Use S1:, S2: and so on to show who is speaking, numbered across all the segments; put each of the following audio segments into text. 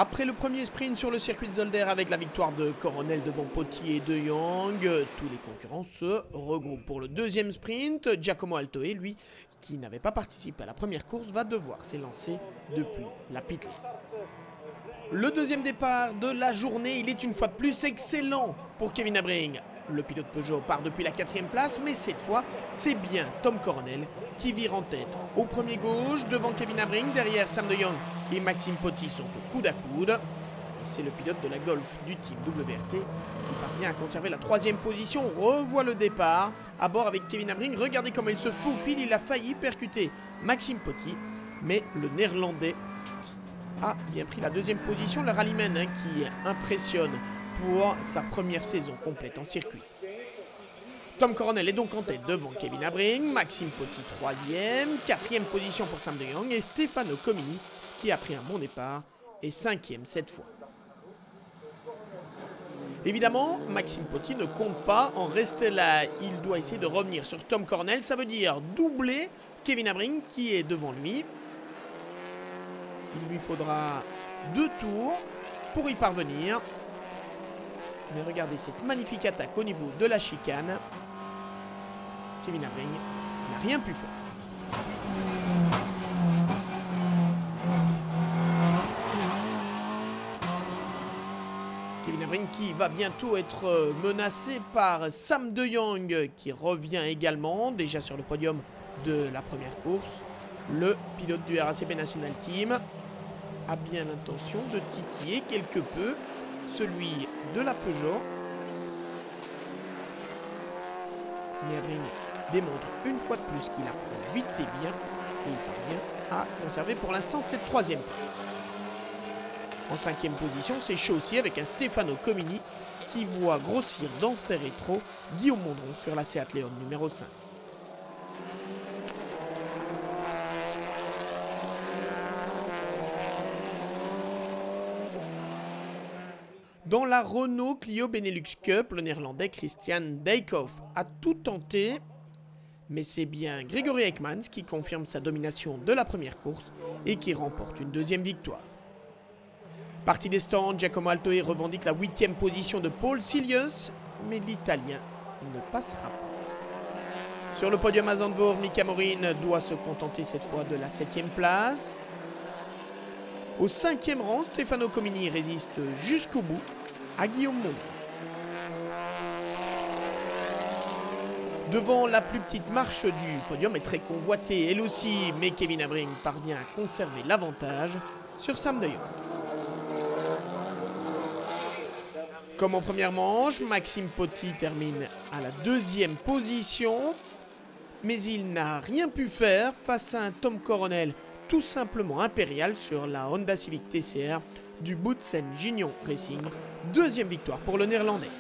S1: Après le premier sprint sur le circuit de Zolder avec la victoire de Coronel devant Pottier et De Jong, tous les concurrents se regroupent pour le deuxième sprint. Giacomo Altoe, lui, qui n'avait pas participé à la première course, va devoir s'élancer depuis la pit lane. Le deuxième départ de la journée, il est une fois de plus excellent pour Kevin Habring. Le pilote Peugeot part depuis la 4e place, mais cette fois, c'est bien Tom Coronel qui vire en tête au premier gauche, devant Kevin Habring. Derrière, Sam De Jong et Maxime Pottier sont au coude à coude. Et c'est le pilote de la Golf du team WRT qui parvient à conserver la 3e position. On revoit le départ à bord avec Kevin Habring. Regardez comment il se faufile, il a failli percuter Maxime Pottier, mais le Néerlandais a bien pris la 2e position. Le rallyman qui impressionne pour sa première saison complète en circuit. Tom Coronel est donc en tête devant Kevin Habring, Maxime Pottier 3e, 4e position pour Sam De Jong et Stefano Comini qui a pris un bon départ et 5e cette fois. Évidemment, Maxime Pottier ne compte pas en rester là, il doit essayer de revenir sur Tom Coronel, ça veut dire doubler Kevin Habring qui est devant lui. Il lui faudra 2 tours pour y parvenir. Mais regardez cette magnifique attaque au niveau de la chicane. Kevin Habring n'a rien pu faire. Kevin Habring qui va bientôt être menacé par Sam De Jong qui revient également, déjà sur le podium de la première course. Le pilote du RACP National Team a bien l'intention de titiller quelque peu celui de la Peugeot. Habring démontre une fois de plus qu'il apprend vite et bien et il parvient à conserver pour l'instant cette 3e place. En 5e position, c'est chaud aussi avec un Stefano Comini qui voit grossir dans ses rétros Guillaume Mondron sur la Seat Leon numéro 5. Dans la Renault Clio Benelux Cup, le néerlandais Christian Dijkhoff a tout tenté, mais c'est bien Gregory Ekmans qui confirme sa domination de la première course et qui remporte une 2e victoire. Parti des stands, Giacomo Altoe revendique la 8e position de Paul Silius, mais l'Italien ne passera pas. Sur le podium à Zandvoort, Mika Morin doit se contenter cette fois de la 7e place. Au 5e rang, Stefano Comini résiste jusqu'au bout à Guillaume Mondron. Devant la plus petite marche du podium est très convoitée, elle aussi, mais Kevin Habring parvient à conserver l'avantage sur Sam De Jong. Comme en première manche, Maxime Pottier termine à la 2e position, mais il n'a rien pu faire face à un Tom Coronel tout simplement impérial sur la Honda Civic TCR du Boutsen Gignon Racing. 2e victoire pour le Néerlandais.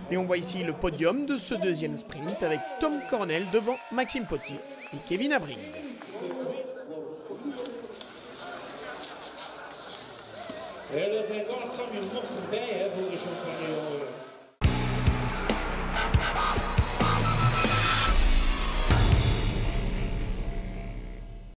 S1: Et on voit ici le podium de ce 2e sprint avec Tom Coronel devant Maxime Pottier et Kevin Habring.
S2: Ja, daar gaat Samuel nog voorbij hè, voor de champion.